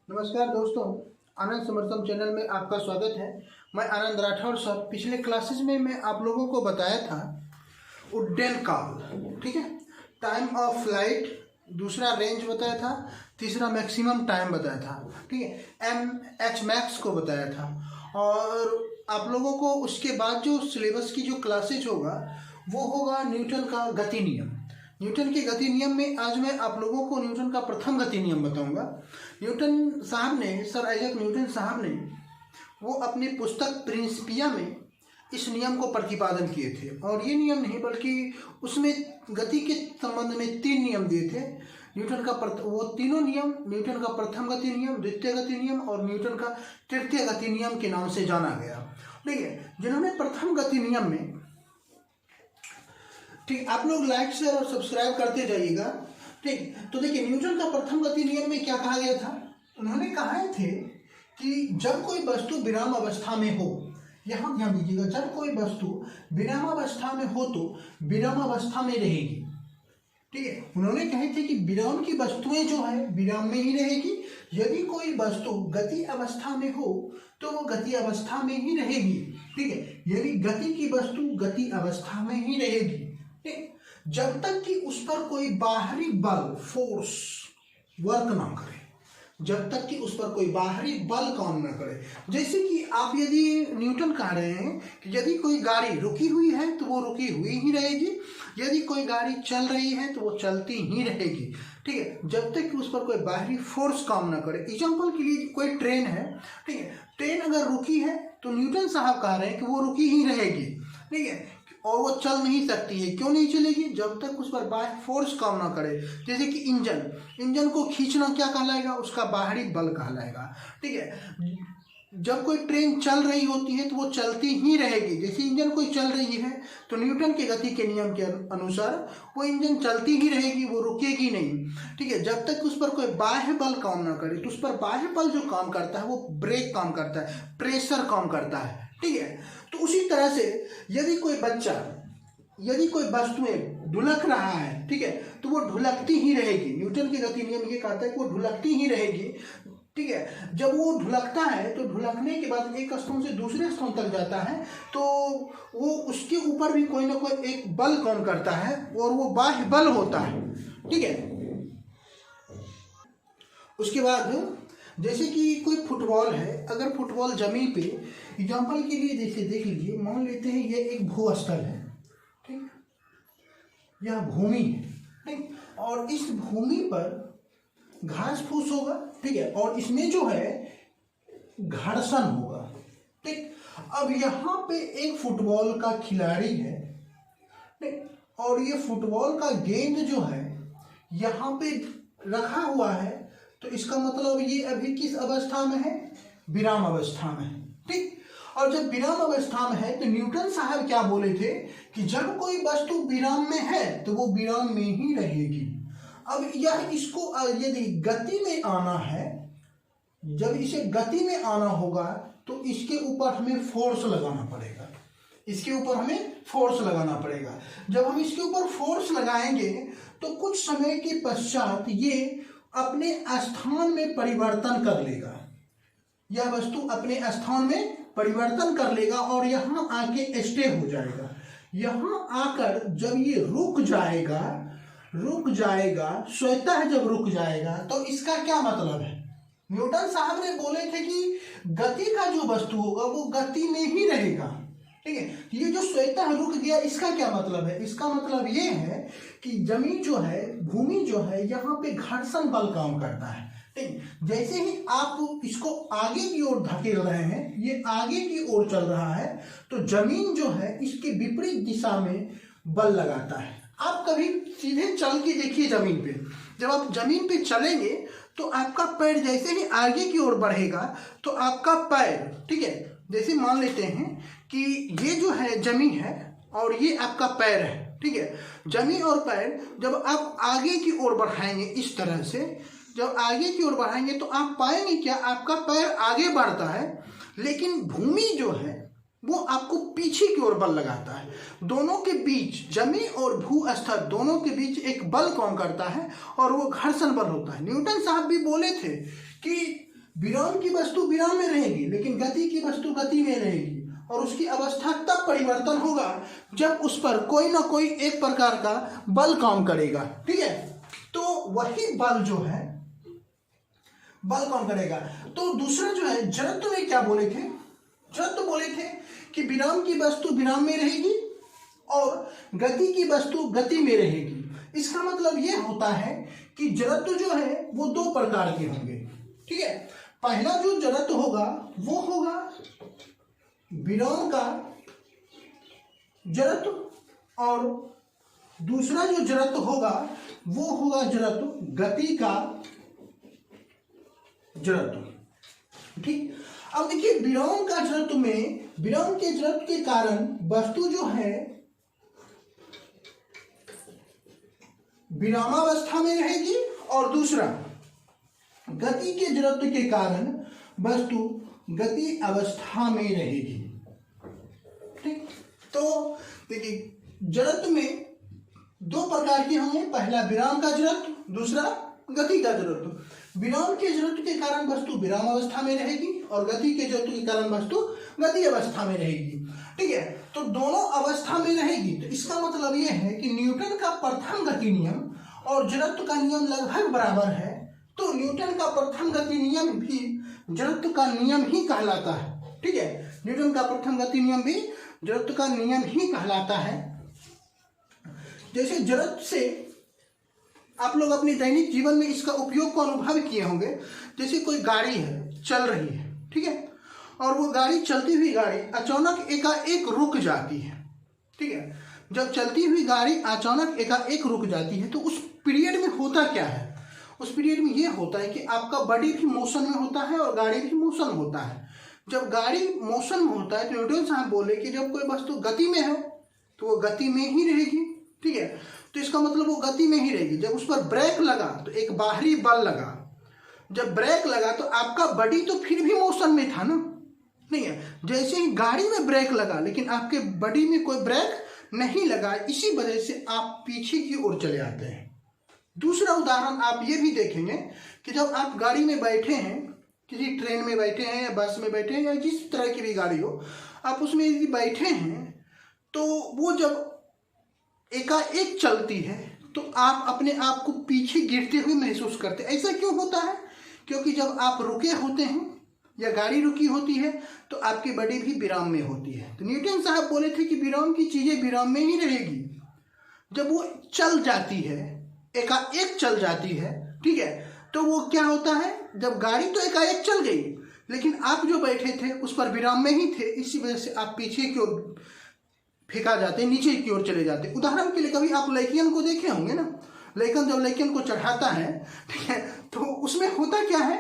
नमस्कार दोस्तों, आनंद समर्थम चैनल में आपका स्वागत है। मैं आनंद राठौर सर। पिछले क्लासेस में मैं आप लोगों को बताया था उड्डयन काल, ठीक है। टाइम ऑफ फ्लाइट, दूसरा रेंज बताया था, तीसरा मैक्सिमम टाइम बताया था, ठीक है। एच मैक्स को बताया था। और आप लोगों को उसके बाद जो सिलेबस की जो क्लासेज होगा वो होगा न्यूटन का गति नियम। न्यूटन के गति नियम में आज मैं आप लोगों को न्यूटन का प्रथम गति नियम बताऊंगा। न्यूटन साहब ने, सर आइजैक न्यूटन साहब ने, वो अपनी पुस्तक प्रिंसिपिया में इस नियम को प्रतिपादन किए थे। और ये नियम नहीं बल्कि उसमें गति के संबंध में 3 नियम दिए थे। न्यूटन का वो तीनों नियम न्यूटन का प्रथम गति नियम, द्वितीय गति नियम और न्यूटन का तृतीय गति नियम के नाम से जाना गया। ठीक है, जिन्होंने प्रथम गति नियम में, ठीक, आप लोग लाइक शेयर और सब्सक्राइब करते जाइएगा। ठीक, तो देखिए न्यूटन का प्रथम गति नियम में क्या कहा गया था। उन्होंने कहा थे कि जब कोई वस्तु विराम अवस्था में हो, यहाँ ध्यान दीजिएगा, जब कोई वस्तु विराम अवस्था में हो तो विराम अवस्था में रहेगी। ठीक है, उन्होंने कहे थे कि विराम की वस्तुएं जो है विराम में ही रहेगी। यदि कोई वस्तु गति अवस्था में हो तो वो गति अवस्था में ही रहेगी। ठीक है, यदि गति की वस्तु गति अवस्था में ही रहेगी, जब तक कि उस पर कोई बाहरी बल, फोर्स वर्क ना करे, जब तक कि उस पर कोई बाहरी बल काम ना करे। जैसे कि आप यदि न्यूटन कह रहे हैं कि यदि कोई गाड़ी रुकी हुई है तो वो रुकी हुई ही रहेगी, यदि कोई गाड़ी चल रही है तो वो चलती ही रहेगी। ठीक है, जब तक कि उस पर कोई बाहरी फोर्स काम ना करे। एग्जाम्पल के लिए कोई ट्रेन है, ठीक है, ट्रेन अगर रुकी है तो न्यूटन साहब कह रहे हैं कि वो रुकी ही रहेगी। ठीक है, और वो चल नहीं सकती है। क्यों नहीं चलेगी? जब तक उस पर बाहरी फोर्स काम ना करे। जैसे कि इंजन को खींचना क्या कहलाएगा? उसका बाहरी बल कहलाएगा। ठीक है, जब कोई ट्रेन चल रही होती है तो वो चलती ही रहेगी। जैसे इंजन कोई चल रही है तो न्यूटन के गति के नियम के अनुसार वो इंजन चलती ही रहेगी, वो रुकेगी नहीं। ठीक है, जब तक उस पर कोई बाह्य बल काम ना करे। तो उस पर बाह्य बल जो काम करता है वो ब्रेक काम करता है, प्रेशर काम करता है। ठीक है, तो उसी तरह से यदि कोई वस्तुएं ढुलक रहा है, ठीक है, तो वो ढुलकती ही रहेगी। न्यूटन की गति नियम ये कहता है कि वो ढुलकती ही रहेगी। ठीक है, जब वो ढुलकता है तो ढुलकने के बाद एक स्थान से दूसरे स्थान तक जाता है तो वो उसके ऊपर भी कोई ना कोई एक बल काम करता है और वो बाह्य बल होता है। ठीक है, उसके बाद जैसे कि कोई फुटबॉल है, अगर फुटबॉल जमीन पे, एग्जाम्पल के लिए जैसे देख लीजिए, मान लेते हैं ये एक भूस्थल है, ठीक, यह भूमि है, ठीक, और इस भूमि पर घास फूस होगा, ठीक है, और इसमें जो है घर्षण होगा। ठीक, अब यहाँ पे एक फुटबॉल का खिलाड़ी है, ठीक, और ये फुटबॉल का गेंद जो है यहाँ पे रखा हुआ है, तो इसका मतलब ये अभी किस अवस्था में है? विराम अवस्था में है। ठीक, और जब विराम अवस्था में है तो न्यूटन साहब क्या बोले थे कि जब कोई वस्तु विराम में है तो वो विराम में ही रहेगी। अब यह इसको यदि गति में आना है, जब इसे गति में आना होगा तो इसके ऊपर हमें फोर्स लगाना पड़ेगा। इसके ऊपर हमें फोर्स लगाना पड़ेगा। जब हम इसके ऊपर फोर्स लगाएंगे तो कुछ समय के पश्चात ये अपने स्थान में परिवर्तन कर लेगा। यह वस्तु अपने स्थान में परिवर्तन कर लेगा और यहाँ आके स्टे हो जाएगा। यहाँ आकर जब ये रुक जाएगा, स्वतः जब रुक जाएगा, तो इसका क्या मतलब है? न्यूटन साहब ने बोले थे कि गति का जो वस्तु होगा वो गति में ही रहेगा। ठीक है, ये जो स्वतः रुक गया, इसका क्या मतलब है? इसका मतलब ये है कि जमीन जो है, भूमि जो है, यहाँ पे घर्षण बल काम करता है। ठीक, जैसे ही आप इसको आगे की ओर धकेल रहे हैं, ये आगे की ओर चल रहा है, तो जमीन जो है इसके विपरीत दिशा में बल लगाता है। आप कभी सीधे चल के देखिए जमीन पे, जब आप जमीन पे चलेंगे तो आपका पैर जैसे ही आगे की ओर बढ़ेगा तो आपका पैर, ठीक है, जैसे मान लेते हैं कि ये जो है जमीन है और ये आपका पैर है। ठीक है, जमीन और पैर जब आप आगे की ओर बढ़ाएंगे, इस तरह से जब आगे की ओर बढ़ाएंगे तो आप पाएंगे क्या? आपका पैर आगे बढ़ता है, लेकिन भूमि जो है वो आपको पीछे की ओर बल लगाता है। दोनों के बीच, जमीन और भूस्तर दोनों के बीच एक बल काम करता है और वो घर्षण बल होता है। न्यूटन साहब भी बोले थे कि विराम की वस्तु विराम में रहेगी लेकिन गति की वस्तु गति में रहेगी, और उसकी अवस्था तब परिवर्तन होगा जब उस पर कोई ना कोई एक प्रकार का बल काम करेगा। ठीक है, तो वही बल जो है बल काम करेगा। तो दूसरा जो है जड़त्व में क्या बोले थे, जड़त्व बोले थे कि विराम की वस्तु विराम में रहेगी और गति की वस्तु गति में रहेगी। इसका मतलब यह होता है कि जड़त्व जो है वो दो प्रकार के होंगे। ठीक है, पहला जो जड़त्व होगा वो होगा विराम का जड़त्व और दूसरा जो जड़त्व होगा वो होगा जड़त्व गति का जड़त्व। ठीक, अब देखिए विराम का जड़त्व में, विराम के जड़त्व के कारण वस्तु जो है विरामावस्था में रहेगी और दूसरा गति के जड़त्व के कारण वस्तु गति अवस्था में रहेगी। ठीक, तो देखिए जड़त्व में दो प्रकार के होंगे, पहला विराम का जड़त्व, दूसरा गति का जड़त्व। विराम के जड़त्व के कारण वस्तु विराम अवस्था में रहेगी और गति के जड़त्व के कारण वस्तु गति अवस्था में रहेगी। ठीक है, तो दोनों अवस्था में रहेगी, तो इसका मतलब यह है कि न्यूटन का प्रथम गति नियम और जड़त्व का नियम लगभग बराबर है, तो न्यूटन का प्रथम गति नियम भी जड़त्व का नियम ही कहलाता है। ठीक है, न्यूटन का प्रथम गति नियम भी जड़त्व का नियम ही कहलाता है। जैसे जड़त्व से आप लोग अपने दैनिक जीवन में इसका उपयोग को अनुभव किए होंगे। जैसे कोई गाड़ी है, चल रही है, ठीक है, और वो गाड़ी, चलती हुई गाड़ी अचानक एकाएक रुक जाती है। ठीक है, जब चलती हुई गाड़ी अचानक एकाएक रुक जाती है तो उस पीरियड में होता क्या है, उस पीरियड में ये होता है कि आपका बॉडी भी मोशन में होता है और गाड़ी भी मोशन होता है। जब गाड़ी मोशन में होता है तो न्यूटन साहब बोले कि जब कोई वस्तु गति में है तो वो गति में ही रहेगी। ठीक है, तो इसका मतलब वो गति में ही रहेगी। जब उस पर ब्रेक लगा तो एक बाहरी बल लगा, जब ब्रेक लगा तो आपका बॉडी तो फिर भी मोशन में था ना, नहीं है। जैसे ही गाड़ी में ब्रेक लगा लेकिन आपके बॉडी में कोई ब्रेक नहीं लगा, इसी वजह से आप पीछे की ओर चले आते हैं। दूसरा उदाहरण आप ये भी देखेंगे कि जब आप गाड़ी में बैठे हैं, किसी ट्रेन में बैठे हैं या बस में बैठे हैं या जिस तरह की भी गाड़ी हो, आप उसमें यदि बैठे हैं तो वो जब एकाएक चलती है तो आप अपने आप को पीछे गिरते हुए महसूस करते हैं। ऐसा क्यों होता है? क्योंकि जब आप रुके होते हैं या गाड़ी रुकी होती है तो आपकी बॉडी भी विराम में होती है। तो न्यूटन साहब बोले थे कि विराम की चीज़ें विराम में ही रहेगी। जब वो चल जाती है, एकाएक चल जाती है, ठीक है, तो वो क्या होता है, जब गाड़ी तो एकाएक चल गई लेकिन आप जो बैठे थे उस पर विराम में ही थे, इसी वजह से आप पीछे की ओर फेंका जाते, नीचे की ओर चले जाते। उदाहरण के लिए कभी आप लड़कियन को देखे होंगे ना, लड़कन जब लड़कियन को चढ़ाता है, ठीक है, तो उसमें होता क्या है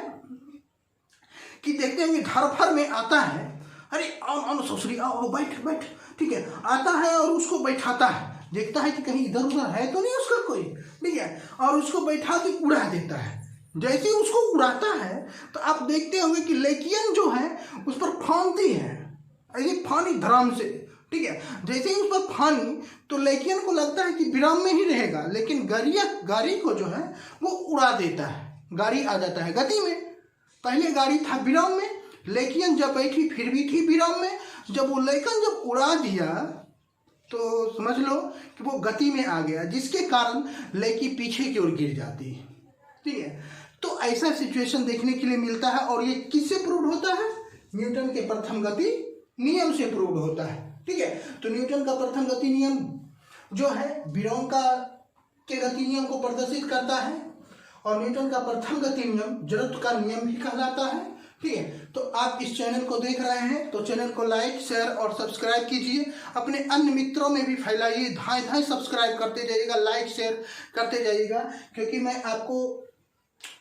कि देखते हैं धरफर में आता है, अरे आओ ससुरी आओ, बैठ बैठ, ठीक है, आता है और उसको बैठाता है, देखता है कि कहीं इधर उधर है तो नहीं उसका कोई, ठीक है, और उसको बैठा के उड़ा देता है। जैसे ही उसको उड़ाता है तो आप देखते होंगे कि लड़कियन जो है उस पर फानती है, ऐसे फानी धराम से, ठीक है। जैसे ही उस पर फानी तो लड़कियन को लगता है कि विराम में ही रहेगा, लेकिन गाड़ी को जो है वो उड़ा देता है, गाड़ी आ जाता है गति में। पहले गाड़ी था विराम में, लड़कियन जब बैठी फिर भी थी विराम में, जब वो लड़कन जब उड़ा दिया तो समझ लो कि वो गति में आ गया, जिसके कारण लड़की पीछे की ओर गिर जाती है। ठीक है, तो ऐसा सिचुएशन देखने के लिए मिलता है और ये किससे प्रूव होता है? न्यूटन के प्रथम गति नियम से प्रूव होता है। ठीक है, तो न्यूटन का प्रथम गति नियम जो है विराम के गति नियम को प्रदर्शित करता है और न्यूटन का प्रथम गति नियम जड़त्व का नियम भी कहलाता है। ठीक है, तो आप इस चैनल को देख रहे हैं तो चैनल को लाइक, शेयर और सब्सक्राइब कीजिए, अपने अन्य मित्रों में भी फैलाइए, धाएं सब्सक्राइब करते जाइएगा, लाइक शेयर करते जाइएगा, क्योंकि मैं आपको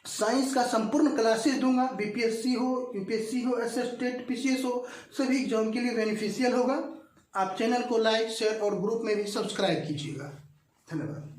साइंस का संपूर्ण क्लासेस दूंगा। बीपीएससी हो, यूपीएससी हो, एसएस टेट, पीसीएस हो, सभी एग्जाम के लिए बेनिफिशियल होगा। आप चैनल को लाइक, शेयर और ग्रुप में भी सब्सक्राइब कीजिएगा। धन्यवाद।